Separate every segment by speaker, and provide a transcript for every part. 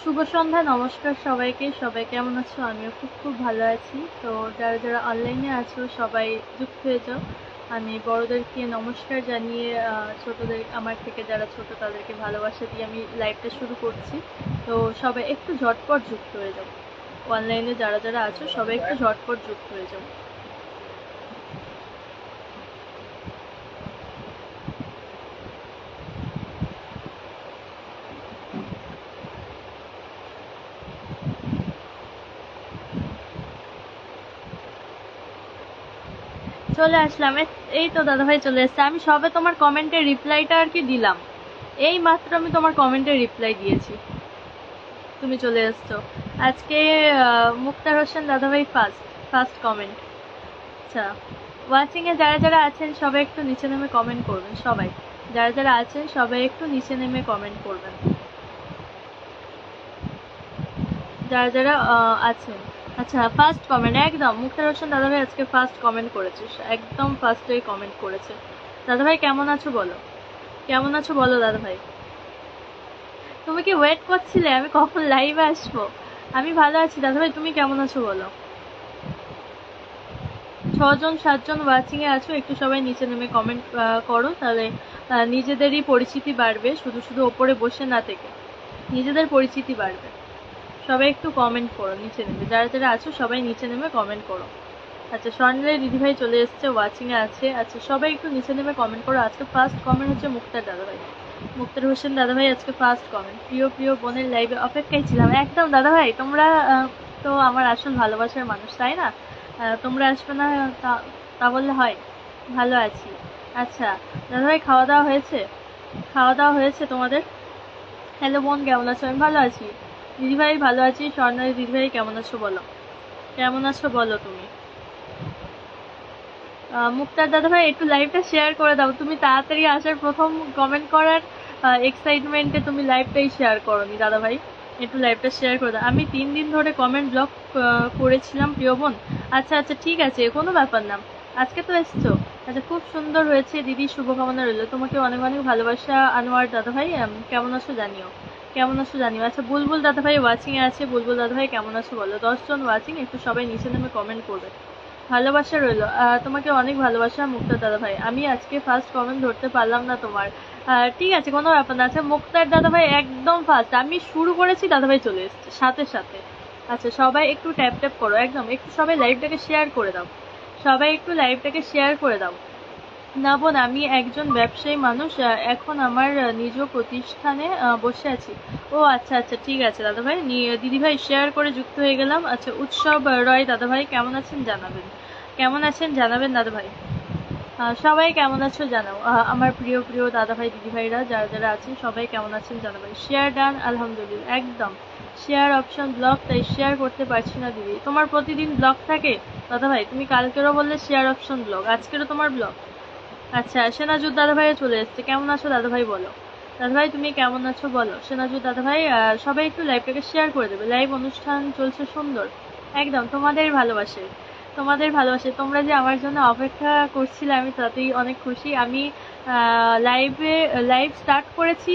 Speaker 1: শুভ সন্ধ্যা, নমস্কার সবাইকে। সবাই কেমন আছো? আমিও খুব খুব ভালো আছি। তো যারা যারা অনলাইনে আছো সবাই যুক্ত হয়ে যাও। আমি বড়দেরকে নমস্কার জানিয়ে ছোটদের, আমার থেকে যারা ছোট তাদেরকে ভালোবাসা দিয়ে আমি লাইভটা শুরু করছি। তো সবাই একটু ঝটপট যুক্ত হয়ে যাও। অনলাইনে যারা যারা আছো সবাই একটু ঝটপট যুক্ত হয়ে যাও। চলে আসলাম। এই তো দাদাভাই চলে এসছে। আমি সবে তোমার কমেন্টের রিপ্লাইটা আর কি দিলাম। এই মাত্র আমি তোমার কমেন্টের রিপ্লাই দিয়েছি, তুমি চলে এসছো। আজকে মুক্তার হোসেন দাদাভাই ফার্স্ট ফার্স্ট কমেন্ট। আচ্ছা, ওয়াচিং এ যারা যারা আছেন সবাই একটু নিচে নেমে কমেন্ট করবেন। সবাই যারা যারা আছেন সবাই একটু নিচে নেমে কমেন্ট করবেন, যারা যারা আছেন। আচ্ছা, ফার্স্ট কমেন্ট একদম মুক্তার হোসেন দাদাভাই আজকে ফার্স্ট কমেন্ট করেছে, একদম ফার্স্টেই কমেন্ট করেছে। দাদাভাই কেমন আছো বলো, কেমন আছো বলো দাদাভাই। তুমি কি ওয়েট করছিলে আমি কখন লাইভে আসবো? আমি ভালো আছি দাদাভাই, তুমি কেমন আছো বলো। 6জন 7জন ওয়াচিং এ আছো, একটু সবাই নিচে নেমে কমেন্ট করো, তাহলে নিজেদেরই পরিচিতি বাড়বে, শুধু শুধু ওপরে বসে না থেকে নিজেদের পরিচিতি বাড়বে। সবাই একটু কমেন্ট করো নিচে নেমে, যারা যারা আছো সবাই নিচে নেমে কমেন্ট করো। আচ্ছা, স্বর্ণের দিদিভাই চলে এসছে, ওয়াচিং এ আছে। আচ্ছা, সবাই একটু নিচে নেমে কমেন্ট করো। আজকে ফার্স্ট কমেন্ট হচ্ছে মুক্তার দাদাভাই, মুক্তার হোসেন দাদাভাই আজকে ফার্স্ট কমেন্ট। প্রিয় প্রিয় বোনের লাইভে অপেক্ষায় ছিলাম। একদম দাদাভাই, তোমরা তো আমার আসল ভালোবাসার মানুষ, তাই না? তোমরা আসবে না তা তা বললে হয়? ভালো আছি। আচ্ছা দাদাভাই, খাওয়া দাওয়া হয়েছে? খাওয়া দাওয়া হয়েছে তোমাদের? হ্যালো বোন, কেমন আছো? আমি ভালো আছি দিদিভাই, ভালো আছি। স্বর্ণালী দিদিভাই কেমন আছো বলো, কেমন আছো বলো তুমি। মুক্তার দাদাভাই একটু লাইভটা শেয়ার করে দাও। তুমি তাড়াতাড়ি আসার প্রথম কমেন্ট করার এক্সাইটমেন্টে তুমি লাইভটাই শেয়ার করোনি দাদাভাই, একটু লাইভটা শেয়ার করে দাও। আমি 3 দিন ধরে কমেন্ট ব্লক করেছিলাম প্রিয় বোন। আচ্ছা আচ্ছা, ঠিক আছে, কোনো ব্যাপার না। আজকে তো এসছো। আচ্ছা, খুব সুন্দর হয়েছে দিদি, শুভকামনা রইল। তোমাকে অনেক অনেক ভালোবাসা আনোয়ার দাদাভাই। কেমন আছো জানিও, কেমন আছো জানিও। আচ্ছা, বুলবুল দাদাভাই ওয়াচিং এ আছে। বুলবুল দাদাভাই কেমন আছো বলো। 10জন ওয়াচিং, একটু সবাই নিচে নেমে কমেন্ট করবে। ভালোবাসা রইল, তোমাকে অনেক ভালোবাসা মুক্তার দাদাভাই। আমি আজকে ফার্স্ট কমেন্ট ধরতে পারলাম না তোমার, ঠিক আছে, কোনো ব্যাপার না। আচ্ছা, মুক্তার দাদাভাই একদম ফার্স্ট, আমি শুরু করেছি দাদাভাই চলে এসছে সাথে সাথে। আচ্ছা, সবাই একটু ট্যাপ ট্যাপ করো, একদম একটু সবাই লাইভটাকে শেয়ার করে দাও, সবাই একটু লাইভটাকে শেয়ার করে দাও। না বোন, আমি একজন ব্যবসায়ী মানুষ, এখন আমার নিজ প্রতিষ্ঠানে বসে আছি। ও আচ্ছা আচ্ছা, ঠিক আছে দাদাভাই, দিদিভাই শেয়ার করে যুক্ত হয়ে গেলাম। আচ্ছা, উৎসব রয় দাদাভাই কেমন আছেন জানাবেন, কেমন আছেন জানাবেন দাদাভাই। সবাই কেমন আছো জানাও, আমার প্রিয় প্রিয় দাদাভাই দিদিভাইরা যারা যারা আছেন সবাই কেমন আছেন জানাবেন। শেয়ার ডান, আলহামদুলিল্লাহ, একদম। শেয়ার অপশন ব্লক, তাই শেয়ার করতে পারছি না দিদি। তোমার প্রতিদিন ব্লক থাকে দাদাভাই? তুমি কালকেরও বললে শেয়ার অপশন ব্লক, আজকেরও তোমার ব্লক। আচ্ছা, সেনাজুর দাদাভাইও চলে এসছে। কেমন আছো দাদাভাই বলো, দাদাভাই তুমি কেমন আছো বলো। সেনাজুর দাদাভাই, সবাই একটু লাইভটাকে শেয়ার করে দেবে। লাইভ অনুষ্ঠান চলছে সুন্দর, একদম তোমাদের ভালোবাসে, তোমাদের ভালোবাসে। তোমরা যে আমার জন্য অপেক্ষা করছিলে আমি তাতেই অনেক খুশি। আমি লাইভ স্টার্ট করেছি,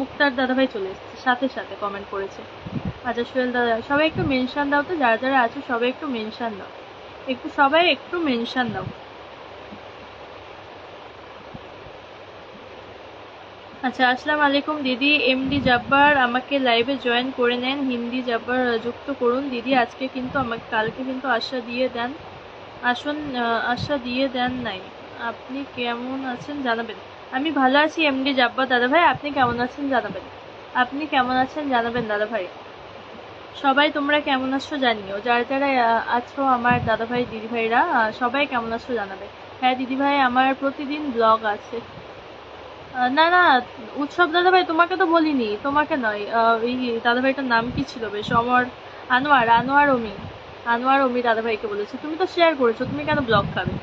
Speaker 1: মুক্তার দাদাভাই চলে এসছে, সাথে সাথে কমেন্ট করেছে। আচ্ছা, সোহেল দাদা, সবাই একটু মেনশন দাও তো, যারা যারা আছো সবাই একটু মেনশন দাও, একটু সবাই একটু মেনশন দাও। আচ্ছা, আসসালামু আলাইকুম দিদি। এমডি জাব্বার আমাকে লাইভে জয়েন করে নেন, হিন্দি জাব্বার যুক্ত করুন দিদি। আজকে কিন্তু আমাকে, কালকে কিন্তু আশা দিয়ে দেন, আসুন, আশা দিয়ে দেন নাই। আপনি কেমন আছেন জানাবেন। আমি ভালো আছি এমডি জাব্বার দাদাভাই, আপনি কেমন আছেন জানাবেন, আপনি কেমন আছেন জানাবেন দাদাভাই। সবাই তোমরা কেমন আছো জানিও, যারা যারা আছো আমার দাদাভাই দিদিভাইরা, সবাই কেমন আছো জানাবে। হ্যাঁ দিদিভাই, আমার প্রতিদিন ব্লগ আছে। না না, উৎসব দাদাভাই তোমাকে তো বলিনি, তোমাকে নয়। এই দাদাভাইটার নাম কি ছিল বেশ, অমর, আনোয়ার, আনোয়ার অমি, আনোয়ার অমি দাদাভাইকে বলেছি। তুমি তো শেয়ার করেছো, তুমি কেন ব্লগ খাবে?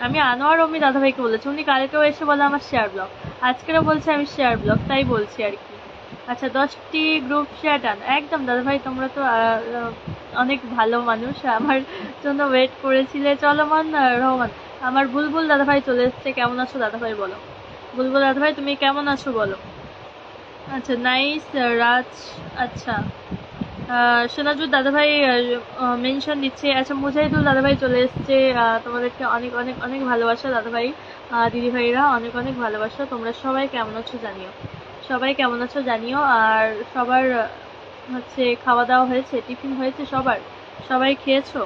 Speaker 1: আমি আনোয়ার অমি দাদাভাইকে বলেছি, উনি কালকেও এসে বলে আমার শেয়ার ব্লগ, আজকেরও বলছে আমি শেয়ার ব্লগ, তাই বলছি আর কি। আচ্ছা, 10টি গ্রুপ শেয়ার ডান, একদম দাদাভাই, তোমরা তো অনেক ভালো মানুষ, আমার জন্য ওয়েট করেছিলে। চলমান রহমান, আমার বুলবুল দাদাভাই চলে এসছে। কেমন আছো দাদাভাই বলো, বুলবুল দাদাভাই তুমি কেমন আছো বলো। আচ্ছা নাইস রাজ। আচ্ছা সোনাজুর দাদাভাই মেনশন দিচ্ছে। আচ্ছা মুজাহিদুল দাদাভাই চলে এসছে। তোমাদেরকে অনেক অনেক অনেক ভালোবাসা দাদাভাই, দিদিভাইরা অনেক অনেক ভালোবাসা। তোমরা সবাই কেমন আছো জানিও, সবাই কেমন আছো জানিও। আর সবার হচ্ছে খাওয়া দাওয়া হয়েছে, টিফিন হয়েছে সবার, সবাই খেয়েছো?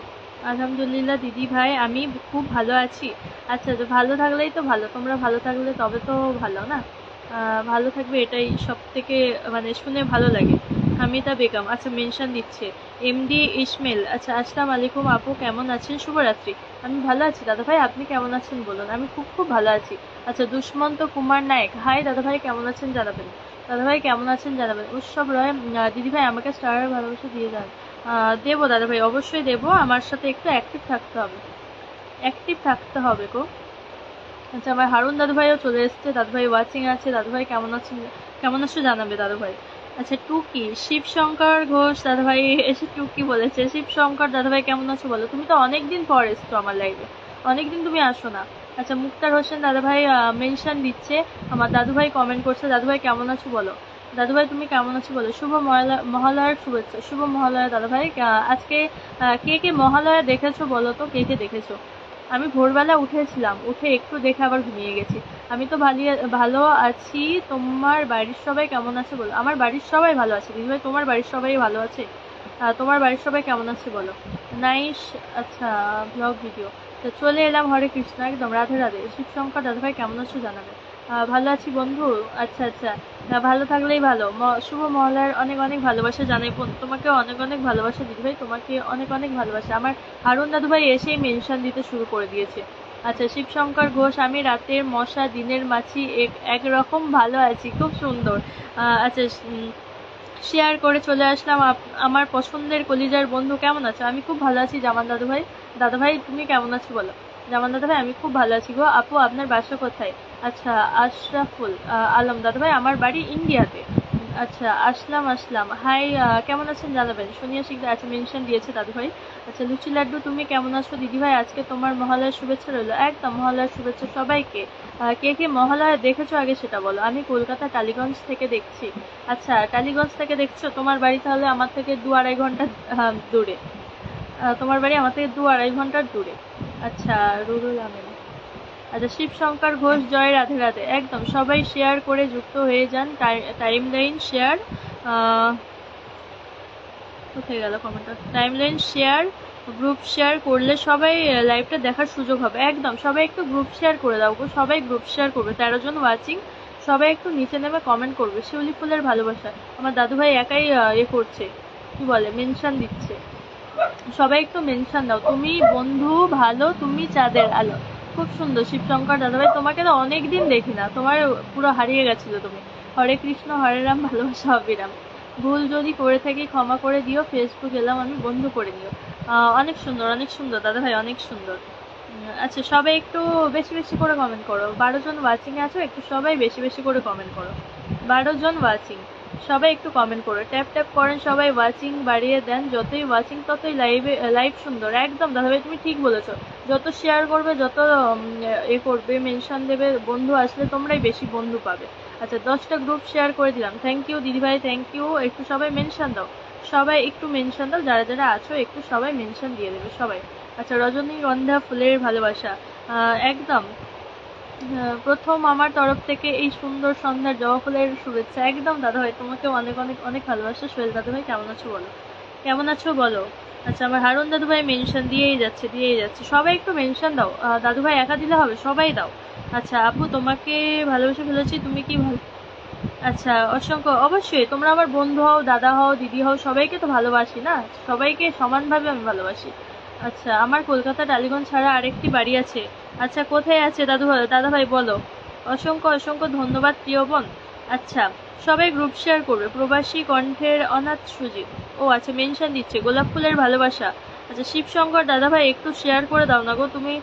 Speaker 1: আলহামদুলিল্লাহ দিদি ভাই আমি খুব ভালো আছি। আচ্ছা তো ভালো থাকলেই তো ভালো, তোমরা ভালো থাকলে তবে তো ভালো না, ভালো থাকবে এটাই সব থেকে মানে শুনে ভালো লাগে। হামিদা বেগম আচ্ছা মেনশন দিচ্ছে। এমডি ইসমাইল আচ্ছা আসসালামু আলাইকুম আপু কেমন আছেন, শুভরাত্রি। আমি ভালো আছি দাদা ভাই, আপনি কেমন আছেন বলুন। আমি খুব খুব ভালো আছি। আচ্ছা দুষ্মন্ত কুমার নায়ক হাই দাদা ভাই কেমন আছেন জানাবেন, দাদা ভাই কেমন আছেন জানাবেন। উৎসব রয় দিদি ভাই আমাকে স্টারের ভালোবাসা দিয়ে যান। দেবো দাদা ভাই অবশ্যই দেবো, আমার সাথে একটু অ্যাক্টিভ থাকতে হবে, অ্যাক্টিভ থাকতে হবে গো। আচ্ছা আমার হারুন দাদুভাইও চলে এসছে, দাদুভাই ওয়াচিং আছে। দাদুভাই কেমন আছেন, কেমন আছো জানাবে দাদুভাই। আচ্ছা টুকি শিবশঙ্কর ঘোষ দাদাভাই এসে টুকি বলেছে। শিবশঙ্কর দাদাভাই কেমন আছো বলো, তুমি তো অনেকদিন পর এসছো আমার লাইভে, অনেকদিন তুমি আসো না। আচ্ছা মুক্তার হোসেন দাদাভাই মেনশন দিচ্ছে। আমার দাদুভাই কমেন্ট করছে, দাদুভাই কেমন আছো বলো, দাদুভাই তুমি কেমন আছো বলো। শুভ মহালয়ার শুভেচ্ছা, শুভ মহালয়া দাদাভাই। আজকে কে কে মহালয়া দেখেছো বলো তো, কে কে দেখেছো। আমি ভোরবেলা উঠেছিলাম, উঠে একটু দেখে আবার ঘুমিয়ে গেছি। আমি তো ভালো আছি, তোমার বাড়ির সবাই কেমন আছে বলো। আমার বাড়ির সবাই ভালো আছে দিদিভাই, তোমার বাড়ির সবাই ভালো আছে, তোমার বাড়ির সবাই কেমন আছে বলো। নাইস আচ্ছা ব্লগ ভিডিও। তো চলে এলাম হরে কৃষ্ণ, একদম রাধে রাধে। শিবশঙ্কর দাদাভাই কেমন আছো জানাবে। ভালো আছি বন্ধু। আচ্ছা আচ্ছা ভালো থাকলেই ভালো। শুভ মহলার অনেক অনেক ভালোবাসা জানাই বোন, তোমাকে অনেক অনেক ভালোবাসা দিদিভাই, তোমাকে অনেক অনেক ভালোবাসা। আমার হারুন দাদুভাই এসেই মেনশন দিতে শুরু করে দিয়েছে। আচ্ছা শিবশঙ্কর ঘোষ আমি রাতের মশা দিনের মাছি একরকম ভালো আছি, খুব সুন্দর। আচ্ছা শেয়ার করে চলে আসলাম। আমার পছন্দের কলিজার বন্ধু কেমন আছো, আমি খুব ভালো আছি জামান দাদুভাই। দাদাভাই তুমি কেমন আছো বলো। জামান দাদাভাই আমি খুব ভালো আছি গো। আপু আপনার বাসা কোথায়। আচ্ছা আশরাফুল আলম দাদাভাই আমার বাড়ি ইন্ডিয়াতে। আচ্ছা আসলাম হাই কেমন আছেন জানাবেন। সোনিয়া শিকদার আচ্ছা মেনশন দিয়েছে দাদুভাই। আচ্ছা লুচি লাড্ডু তুমি কেমন আছো দিদিভাই, আজকে তোমার মহালয়ার শুভেচ্ছা রইলো। একদম মহালয়ার শুভেচ্ছা সবাইকে। কে কে মহালয়া দেখেছো আগে সেটা বলো। আমি কলকাতা টালিগঞ্জ থেকে দেখছি। আচ্ছা টালিগঞ্জ থেকে দেখছো, তোমার বাড়ি তাহলে আমার থেকে 2-2.5 ঘন্টা দূরে। তোমার বাড়ি আমার থেকে 2-2.5 ঘন্টার দূরে। আচ্ছা রুরুল আমিন আচ্ছা শিবশঙ্কর ঘোষ জয় রাধে রাধে। একদম সবাই শেয়ার করে যুক্ত হয়ে যান, টাইম লাইন শেয়ার কোথায় গেল কমেন্টটা, time line share group share করলে সবাই লাইভটা দেখার সুযোগ হবে। একদম সবাই একটু গ্রুপ শেয়ার করে দাও গো, সবাই গ্রুপ শেয়ার করবে। 13 জন ওয়াচিং, সবাই একটু নিচে নেমে কমেন্ট করবে। শিউলি ফুলের ভালোবাসা আমার দাদুভাই একাই করছে, কি বলে মেনশন দিচ্ছে। সবাই একটু মেনশন দাও, তুমি বন্ধু ভালো তুমি চাঁদের আলো। খুব সুন্দর শিবশঙ্কর দাদাভাই, তোমাকে তো অনেকদিন দেখি না, তোমার পুরো হারিয়ে গেছিল তুমি। হরে কৃষ্ণ হরে রাম ভালোবাসা অবিরাম। ভুল যদি করে থাকি ক্ষমা করে দিও, ফেসবুক এলাম আমি বন্ধু করে নিও। অনেক সুন্দর অনেক সুন্দর দাদাভাই, অনেক সুন্দর। আচ্ছা সবাই একটু বেশি বেশি করে কমেন্ট করো। 12 জন ওয়াচিং আছো, একটু সবাই বেশি বেশি করে কমেন্ট করো। 12 জন ওয়াচিং, সবাই একটু কমেন্ট করো, ট্যাপ ট্যাপ করেন সবাই, ওয়াচিং বাড়িয়ে দেন। যতই ওয়াচিং ততই লাইভ সুন্দর। একদম দাদাভাই তুমি ঠিক বলেছো, যত শেয়ার করবে যত করবে মেনশন দেবে, বন্ধু আসলে তোমরাই বেশি বন্ধু পাবে। আচ্ছা 10টা গ্রুপ শেয়ার করে দিলাম, থ্যাংক ইউ দিদিভাই থ্যাংক ইউ। একটু সবাই মেনশন দাও, সবাই একটু মেনশন দাও, যারা যারা আছো একটু সবাই মেনশন দিয়ে দেবে সবাই। আচ্ছা রজনীগন্ধা ফুলের ভালোবাসা একদম প্রথম আমার তরফ থেকে এই সুন্দর সন্ধ্যার জবা ফুলের শুভেচ্ছা। একদম দাদাভাই তোমাকে অনেক অনেক অনেক ভালোবাসা। সোহেল দাদাভাই কেমন আছো বলো, কেমন আছো বলো। আচ্ছা আমার হারুন দাদুভাই মেনশন দিয়েই যাচ্ছে, সবাই একটু মেনশন দাও। দাদুভাই একা দিলে হবে, সবাই দাও। আচ্ছা আপু তোমাকে ভালোবেসে ফেলেছি, তুমি কি ভালো। আচ্ছা অসংখ্য, অবশ্যই তোমরা আমার বন্ধু হও দাদা হও দিদি হও, সবাইকে তো ভালোবাসি না, সবাইকে সমানভাবে আমি ভালোবাসি। আচ্ছা আমার কলকাতা টালিগঞ্জ ছাড়া আরেকটি বাড়ি আছে। আচ্ছা কোথায় আছে দাদা ভাই বলো। অসংখ্য অসংখ্য ধন্যবাদ প্রিয় বোন। আচ্ছা সবাই গ্রুপ শেয়ার করবে। প্রবাসী কণ্ঠের অনাথ সুজিত ও আচ্ছা মেনশন দিচ্ছে। গোলাপ ফুলের ভালোবাসা। আচ্ছা শিবশঙ্কর দাদা ভাই একটু শেয়ার করে দাও না গো তুমি,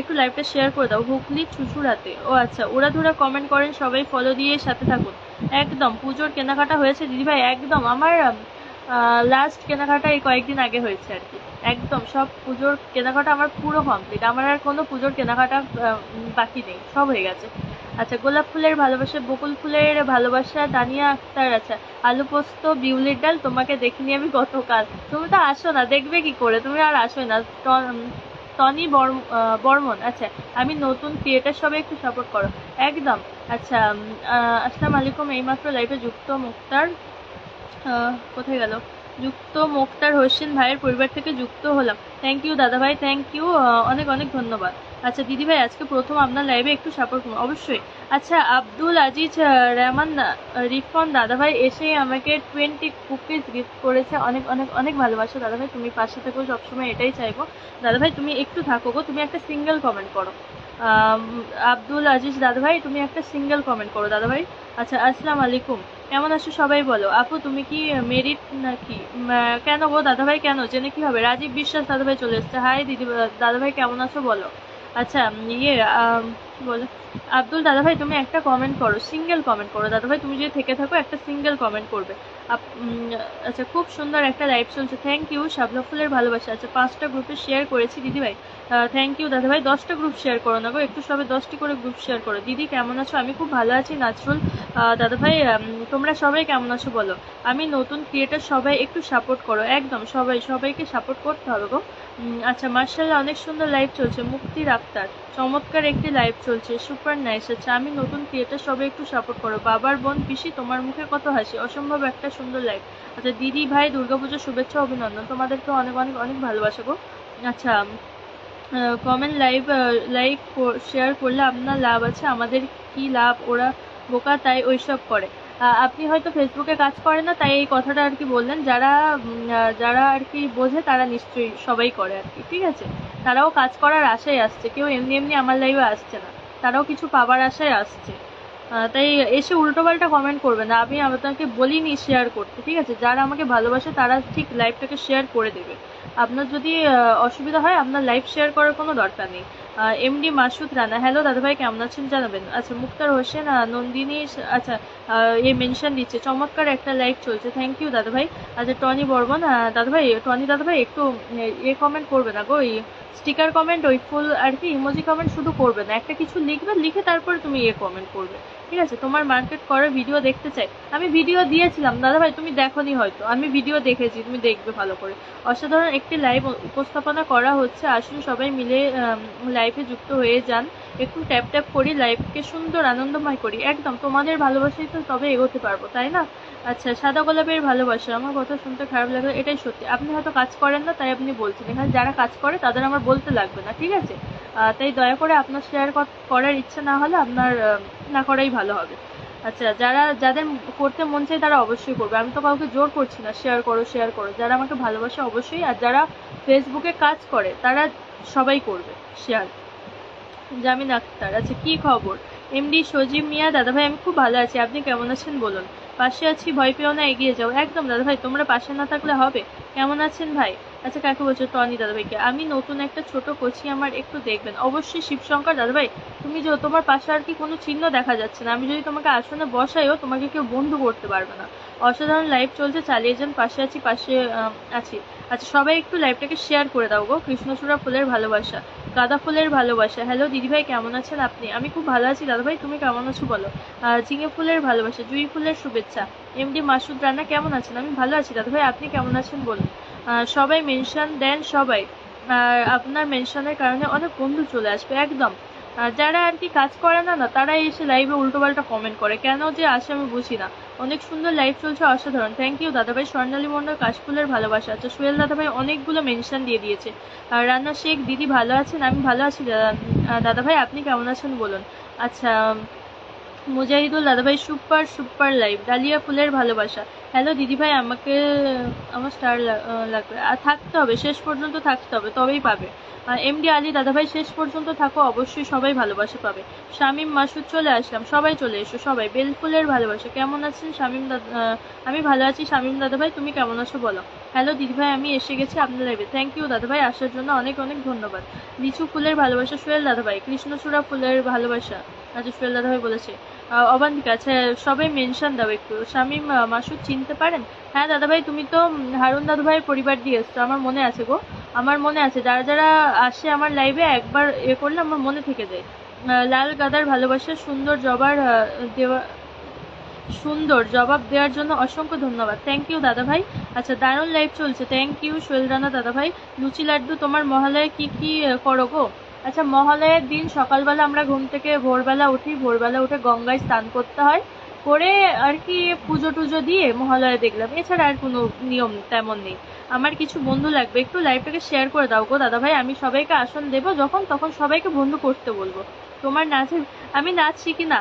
Speaker 1: একটু লাইভটা শেয়ার করে দাও। হুগলি চুচুড়াতে ও আচ্ছা ওরা কমেন্ট করেন, সবাই ফলো দিয়ে সাথে থাকুন। একদম পুজোর কেনাকাটা হয়েছে দিদিভাই, একদম আমার লাস্ট কেনাকাটা এই কয়েকদিন আগে হয়েছে আর কি। একদম সব পুজোর কেনাকাটা আমার পুরো কমপ্লিট, আমার আর কোনো পুজোর কেনাকাটা বাকি নেই, সব হয়ে গেছে। আচ্ছা গোলাপ ফুলের ভালোবাসা, বকুল ফুলের ভালোবাসা, তানিয়া আক্তার। আচ্ছা আলু পোস্ত বিউলির ডাল, তোমাকে দেখিনি আমি গতকাল। তুমি তো আসো না, দেখবে কি করে, তুমি আর আসোই না। টনি বর্মন। আচ্ছা আমি নতুন ক্রিয়েটার, সবাই একটু সাপোর্ট করো একদম। আচ্ছা আসসালামু আলাইকুম, এইমাত্র লাইভে যুক্ত মুক্তার, কোথায় গেল, যুক্ত মোক্তার হোসেন ভাইয়ের পরিবার থেকে যুক্ত হলাম। থ্যাংক ইউ দাদা ভাই, থ্যাংক ইউ, অনেক অনেক ধন্যবাদ। আচ্ছা দিদি ভাই আজকে প্রথম আপনার লাইভে একটু সাপোর্ট করুন অবশ্যই। আচ্ছা আব্দুল আজিজ রহমান রিফন দাদা ভাই এসেই আমাকে 20 কুকিজ গিফট করেছে, অনেক অনেক অনেক ভালোবাসা দাদা ভাই, তুমি পাশে থেকো সবসময়, এটাই চাইবো দাদা ভাই। তুমি একটু থাকো গো, তুমি একটা সিঙ্গেল কমেন্ট করো। আব্দুল আজিজ দাদা ভাই তুমি একটা সিঙ্গেল কমেন্ট করো দাদা ভাই। আচ্ছা আসসালামু আলাইকুম, কেমন আছো সবাই বলো। আপু তুমি কি মেরিট নাকি? কেন গো দাদা ভাই, কেন জেনে কি হবে? রাজীব বিশ্বাস দাদা ভাই চলে এসছে, হাই দিদি দাদা ভাই কেমন আছো বলো। আচ্ছা ইয়ে কি বলে, আব্দুল দাদা ভাই তুমি একটা কমেন্ট করো, সিঙ্গেল কমেন্ট করো দাদা ভাই, তুমি যদি থেকে থাকো একটা সিঙ্গেল কমেন্ট করবে। আচ্ছা খুব সুন্দর একটা লাইভ চলছে, থ্যাংক ইউ। শাপলা ফুলের ভালোবাসা। আচ্ছা 5টা গ্রুপে শেয়ার করেছি দিদি ভাই, থ্যাংক ইউ দাদা ভাই। 10টা গ্রুপ শেয়ার করো না গো, একটু সবে 10টি করে গ্রুপ শেয়ার করো। দিদি কেমন আছো? আমি খুব ভালো আছি নাজরুল। দাদা ভাই তোমরা সবাই কেমন আছো বলো। আমি নতুন ক্রিয়েটার, সবাই একটু সাপোর্ট করো একদম, সবাইকে সাপোর্ট করতে হবে গো। আচ্ছা মার্শাল্লাহ অনেক সুন্দর লাইভ চলছে, মুক্তির আক্তার চমৎকার একটি লাইভ চলছে, সুপার নাইস। আচ্ছা আমি নতুন ক্রিয়েটার, সবাই একটু সাপোর্ট করো। বাবার বোন পিসি তোমার মুখে কত হাসি, অসম্ভব একটা সুন্দর লাইভ। আচ্ছা দিদি ভাই দুর্গাপুজোর শুভেচ্ছা অভিনন্দন, তোমাদেরকে অনেক অনেক অনেক ভালোবাসা গো। আচ্ছা কমেন্ট লাইক শেয়ার করলে আপনার লাভ আছে, আমাদের কি লাভ, ওরা বোকা তাই ওইসব করে। আপনি হয়তো ফেসবুকে কাজ করেন না তাই এই কথাটা আর কি বললেন, যারা আর কি বোঝে তারা নিশ্চয়ই সবাই করে আর কি, ঠিক আছে। তারাও কাজ করার আশায় আসছে, কেউ এমনি এমনি আমার লাইভে আসছে না, তারাও কিছু পাবার আশায় আসছে। তাই এসে উল্টোপাল্টা কমেন্ট করবে না, আমি আপনাকে বলিনি শেয়ার করতে, ঠিক আছে। যারা আমাকে ভালোবাসে তারা ঠিক লাইভটাকে শেয়ার করে দেবে। আপনার যদি অসুবিধা হয় আপনার লাইভ শেয়ার করার কোনো দরকার নেই। এমডি মাসুদ রানা, হ্যালো দাদাভাই কেমন আছেন জানাবেন। আচ্ছা মুক্তার হোসেন নন্দিনী, আচ্ছা এ মেনশন দিচ্ছে, চমৎকার একটা লাইভ চলছে, থ্যাংক ইউ দাদাভাই। আচ্ছা টনি বর্মন, টনি দাদাভাই একটু কমেন্ট করবে না গো, ওই স্টিকার কমেন্ট, ওই ফুল আর কি ইমোজি কমেন্ট শুধু করবে না, একটা কিছু লিখবে, লিখে তারপরে তুমি কমেন্ট করবে, ঠিক আছে। তোমার মার্কেট করার ভিডিও দেখতে চাই, আমি ভিডিও দিয়েছিলাম দাদাভাই, তুমি দেখোনি হয়তো, আমি ভিডিও দেখেছি, তুমি দেখবে ভালো করে। অসাধারণ একটি লাইভ উপস্থাপনা করা হচ্ছে, আসুন সবাই মিলে লাইভে যুক্ত হয়ে যান, একটু ট্যাপ ট্যাপ করি, লাইভকে সুন্দর আনন্দময় করি একদম, তোমাদের ভালোবাসাই তো তবে এগোতে পারবো, তাই না। আচ্ছা সাদা গোলাপের ভালোবাসা, আমার কথা শুনতে খারাপ লাগলো, এটাই সত্যি। আপনি হয়তো কাজ করেন না তাই আপনি বলছেন, এখানে যারা কাজ করে তাদের আমার বলতে লাগবে না, ঠিক আছে। তাই দয়া করে আপনার শেয়ার করার ইচ্ছা না হলে আপনার না করাই ভালো হবে। আচ্ছা যাদের করতে মন চায় তারা অবশ্যই করবে, আমি তো কাউকে জোর করছি না শেয়ার করো শেয়ার করো, যারা আমাকে ভালোবাসে অবশ্যই, আর যারা ফেসবুকে কাজ করে তারা সবাই করবে শেয়ার। জামিন আক্তার, আচ্ছা কি খবর। এমডি সজীব মিয়া, দাদাভাই আমি খুব ভালো আছি, আপনি কেমন আছেন বলুন। পাশে আছি, ভয় পেও না, এগিয়ে যাও একদম দাদাভাই, তোমরা পাশে না থাকলে হবে। কেমন আছেন ভাই। আচ্ছা কাকে বলছো, টনি দাদাভাইকে। আমি নতুন একটা ছোট কোচি, আমার একটু দেখবেন অবশ্যই। শিবশঙ্কর দাদাভাই তুমি যে তোমার পাশে আর কি কোনো চিহ্ন দেখা যাচ্ছে না, আমি যদি তোমাকে আসনে বসাইও তোমাকে কেউ বন্ধু করতে পারবে না। অসাধারণ লাইভ চলছে, চালিয়ে যান, পাশে আছি। আচ্ছা সবাই একটু লাইভটাকে শেয়ার করে দাও গো। কৃষ্ণচূড়া ফুলের ভালোবাসা, গাঁদা ফুলের ভালোবাসা, হ্যালো দিদিভাই কেমন আছেন আপনি। আমি খুব ভালো আছি দাদাভাই, তুমি কেমন আছো বলো। ঝিঙে ফুলের ভালোবাসা, জুঁই ফুলের শুভেচ্ছা। এমডি মাসুদ রানা কেমন আছেন। আমি ভালো আছি দাদাভাই, আপনি কেমন আছেন বলুন। সবাই মেনশন দেন সবাই, আপনার মেনশনের কারণে অনেক বন্ধু চলে আসবে একদম। যারা আর কি কাজ করে না তারাই এসে লাইভে উল্টোপাল্টা কমেন্ট করে, কেন যে আসে আমি বুঝি না। অনেক সুন্দর লাইভ চলছে, অসাধারণ, থ্যাংক ইউ দাদাভাই। স্বর্ণালী মন্ডল, কাশফুলের ভালোবাসা। আচ্ছা সোহেল দাদাভাই অনেকগুলো মেনশন দিয়ে দিয়েছে। রান্না শেখ দিদি ভালো আছেন, আমি ভালো আছি দাদাভাই, আপনি কেমন আছেন বলুন। আচ্ছা মুজাহিদুল দাদাভাই, সুপার সুপার লাইভ। ডালিয়া ফুলের ভালোবাসা, হ্যালো দিদিভাই আমাকে আমার স্টার লাগবে, আর থাকতে হবে শেষ পর্যন্ত, থাকতে হবে তবেই পাবে। এমডি আলী দাদাভাই শেষ পর্যন্ত থাকো, অবশ্যই সবাই ভালোবাসা পাবে। শামীম মাসুদ চলে আসলাম, সবাই চলে এসো সবাই। বেলফুলের ভালোবাসা, কেমন আছেন শামীম দাদা। আমি ভালো আছি শামীম দাদাভাই, তুমি কেমন আছো বলো। হ্যালো দিদিভাই আমি এসে গেছি আপনার লাইভে, থ্যাংক ইউ দাদাভাই, আসার জন্য অনেক অনেক ধন্যবাদ। লিচু ফুলের ভালোবাসা, সোহেল দাদাভাই। কৃষ্ণচূড়া ফুলের ভালোবাসা, আচ্ছা সোহেল দাদাভাই বলেছে। অবান্তিকা, আচ্ছা সবাই মেনশন দাও একটু। শামীম মাসুদ চিনতে পারেন, হ্যাঁ দাদাভাই তুমি তো হারুন দাদাভাইয়ের পরিবার দিয়ে এসছো, আমার মনে আছে গো, আমার মনে আছে। যারা যারা আসে আমার লাইভে একবার করলে আমার মনে থেকে যায়। লাল গাদার ভালোবাসা সুন্দর জবাব দেওয়ার জন্য অসংখ্য ধন্যবাদ। থ্যাংক ইউ দাদা ভাই। আচ্ছা, দারুণ লাইভ চলছে, থ্যাংক ইউ সোহেল রানা দাদা ভাই। লুচি লাড্ডু, তোমার মহালয়ে কি কি করো গো? আচ্ছা, মহালয়ের দিন সকালবেলা আমরা ঘুম থেকে ভোরবেলা উঠে গঙ্গায় স্নান করতে হয়, করে আর কি পুজো টুজো দিয়ে মহালয়া দেখলাম, এছাড়া আর কোনো নিয়ম তেমন নেই। আমার কিছু বন্ধু লাগবে, একটু লাইভটাকে শেয়ার করে দাও গো দাদা ভাই। আমি সবাইকে আসন দেবো, তখন সবাইকে বন্ধু করতে বলবো। তোমার নাচের, আমি নাচ শিখি না,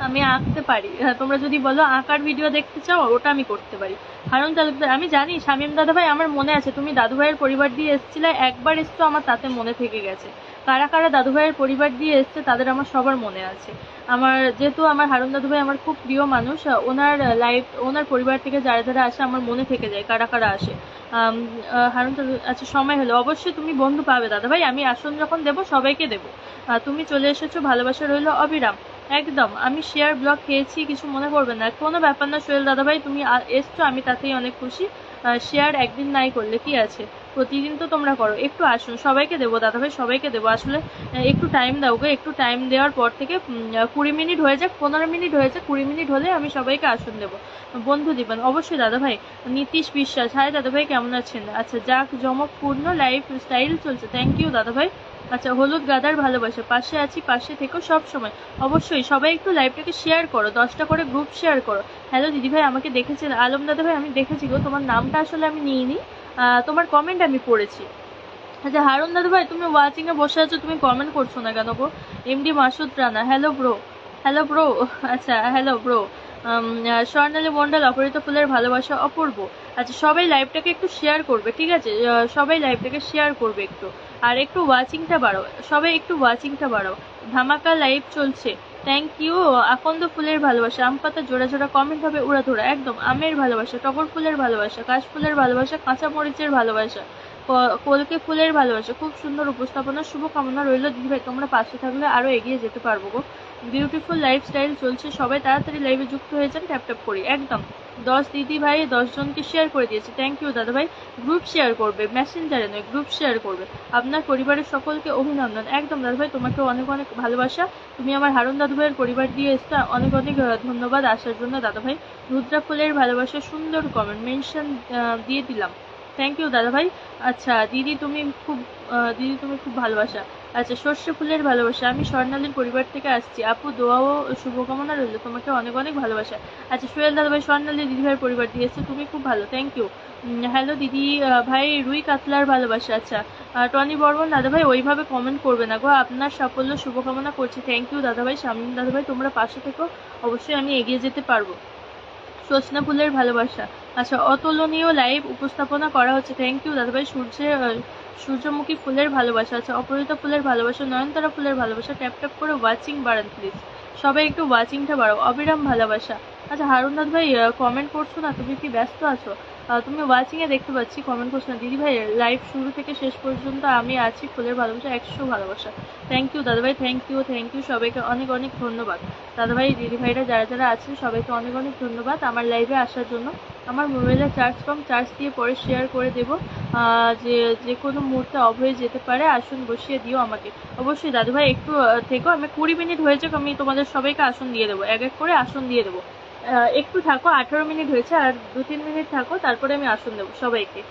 Speaker 1: আমি আঁকতে পারি। তোমরা যদি বলো আঁকার ভিডিও দেখতে চাও, ওটা আমি করতে পারি। হারুন তালুকদার, আমি জানি শামীম দাদা ভাই, আমার মনে আছে তুমি দাদু ভাইয়ের পরিবার দিয়ে এসেছিলে, একবার এসছো, আমার তাতে মনে থেকে গেছে। কারা কারা দাদু ভাইয়ের পরিবার দিয়ে এসছে তাদের আমার সবার মনে আছে। যেহেতু আমার হারুন দাদু ভাই আমার খুব প্রিয় মানুষ, ওনার পরিবার থেকে যারা যারা আসে আমার মনে থেকে যায় কারা কারা আসে। হারুন দাদু, আচ্ছা সময় হলো, অবশ্যই তুমি বন্ধু পাবে দাদা ভাই, আমি আসন যখন দেবো সবাইকে দেবো। তুমি চলে এসেছো, ভালোবাসা রইলো অবিরাম। একদম, আমি শেয়ার ব্লগ খেয়েছি, কিছু মনে করবে না, কোনো ব্যাপার না সোহেল দাদা ভাই, তুমি এসছো আমি তাতেই অনেক খুশি। শেয়ার একদিন নাই করলে কি আছে, প্রতিদিন তো তোমরা করো। একটু আসুন, সবাইকে দেবো দাদা ভাই, সবাইকে দেবো। আসলে একটু টাইম দাও গো, একটু টাইম দেওয়ার পর থেকে 20 মিনিট হয়ে যাক, 15 মিনিট হয়ে যাক, 20 মিনিট হলে আমি সবাইকে আসন দেবো, বন্ধু দিবেন অবশ্যই দাদা ভাই। নীতিশ বিশ্বাস, হাই দাদা ভাই কেমন আছেন? আচ্ছা, যাক জমকপূর্ণ লাইফ স্টাইল চলছে, থ্যাংক ইউ দাদা ভাই। আচ্ছা, হলুদ গাদার ভালোবাসা, পাশে আছি, পাশে থেকো সব সময়। অবশ্যই সবাই একটু লাইভটাকে শেয়ার করো, 10টা করে গ্রুপ শেয়ার করো। হ্যালো দিদি ভাই, আমাকে দেখেছেন? আলম দাদা ভাই, আমি দেখেছি গো, তোমার নামটা আসলে আমি নিইনি, তোমার কমেন্ট আমি পড়েছি। আচ্ছা হারুন দাদা ভাই, তুমি ওয়াচিং এ বসে আছো, তুমি কমেন্ট করছো না কেন গো? MD Masud Rana, hello bro. Hello bro, আচ্ছা হ্যালো ব্রো। স্বর্ণালী মন্ডল, অপহৃত ফুলের ভালোবাসা, অপূর্ব। আচ্ছা, সবাই লাইভটাকে একটু শেয়ার করবে, ঠিক আছে? সবাই লাইভটাকে শেয়ার করবে একটু, আর একটু ওয়াচিংটা বাড়াও, সবাই একটু ওয়াচিংটা বাড়াও। ধামাকা লাইভ চলছে, থ্যাংক ইউ। আকন্দ ফুলের ভালোবাসা, আম পাতা জোড়া জোড়া কমেন্ট হবে উড়াধুরা, একদম আমের ভালোবাসা, টগর ফুলের ভালোবাসা, কাশ ফুলের ভালোবাসা, কাঁচা মরিচের ভালোবাসা, কলকে ফুলের ভালোবাসা, খুব সুন্দর উপস্থাপনা, শুভকামনা রইল দিদিভাই, তোমরা পাশে থাকলে আরো এগিয়ে যেতে পারবো গো। বিউটিফুল লাইফস্টাইল চলছে, সবাই তাড়াতাড়ি লাইভে যুক্ত হয়ে যান, ট্যাপ ট্যাপ করি একদম। 10 দিদি ভাই 10 জনকে শেয়ার করে দিয়েছে, থ্যাংক ইউ দাদা ভাই। গ্রুপ শেয়ার করবে, মেসেঞ্জারে নয়, গ্রুপ শেয়ার করবে। আপনার পরিবারের সকলকে অভিনন্দন, একদম দাদা ভাই, তোমাকে অনেক অনেক ভালোবাসা। তুমি আমার হারুন দাদু ভাইয়ের পরিবার দিয়ে এসছো, অনেক অনেক ধন্যবাদ আসার জন্য দাদা ভাই। রুদ্রা ফুলের ভালোবাসা, সুন্দর কমেন্ট, মেনশন দিয়ে দিলাম, থ্যাংক ইউ দাদা ভাই। আচ্ছা দিদি তুমি খুব ভালোবাসা। আচ্ছা, সর্ষে ফুলের ভালোবাসা, আমি স্বর্ণালীর পরিবার থেকে আসছি, আপু দোয়া ও শুভকামনা রইল, তোমাকে অনেক অনেক ভালোবাসা। আচ্ছা, সোহেল দাদা ভাই স্বর্ণালী দিদি ভাইয়ের পরিবার দিয়েছে, তুমি খুব ভালো, থ্যাংক ইউ। হ্যালো দিদি ভাই, রুই কাতলার ভালোবাসা। আচ্ছা, টনি বর্মন দাদা ভাই ওইভাবে কমেন্ট করবে না গো, আপনার সাফল্য শুভকামনা করছি, থ্যাংক ইউ দাদা ভাই। শামীম দাদা ভাই, তোমরা পাশে থেকো, অবশ্যই আমি এগিয়ে যেতে পারবো। সজনা ফুলের ভালোবাসা, আচ্ছা অতুলনীয় লাইভ উপস্থাপনা করা হচ্ছে, থ্যাংক ইউ দাদাভাই। সূর্যমুখী ফুলের ভালোবাসা, আচ্ছা অপরাজিতা ফুলের ভালোবাসা, নয়নতারা ফুলের ভালোবাসা, ট্যাপ ট্যাপ করে ওয়াচিং বাড়ান প্লিজ, সবাই একটু ওয়াচিংটা বাড়াও। অবিরাম ভালোবাসা, আচ্ছা হারুন দাদ ভাই কমেন্ট করছো না, তুমি কি ব্যস্ত আছো? তুমি ওয়াচিংয়ে দেখতে পাচ্ছি, কমেন্ট করছো না। দিদি ভাই লাইভ শুরু থেকে শেষ পর্যন্ত আমি আছি, ফুলের ভালোবাসা 100 ভালোবাসা, থ্যাংক ইউ দাদাভাই, থ্যাংক ইউ সবাইকে অনেক অনেক ধন্যবাদ। দাদাভাই দিদি ভাইরা যারা যারা আছেন সবাইকে অনেক অনেক ধন্যবাদ আমার লাইভে আসার জন্য। আমার মোবাইলের চার্জ দিয়ে পরে শেয়ার করে দেবো, যে কোনো মুহূর্তে অফ হয়ে যেতে পারে, আসন বসিয়ে দিও আমাকে অবশ্যই দাদুভাই, একটু থেকো, আমি 20 মিনিট হয়ে যাক, আমি তোমাদের সবাইকে আসন দিয়ে দেবো, এক এক করে আসন দিয়ে দেবো। একটু থাকো, 18 মিনিট হয়েছে, আর 2-3 মিনিট থাকো, তারপরে আমি আসন দেবো সবাইকে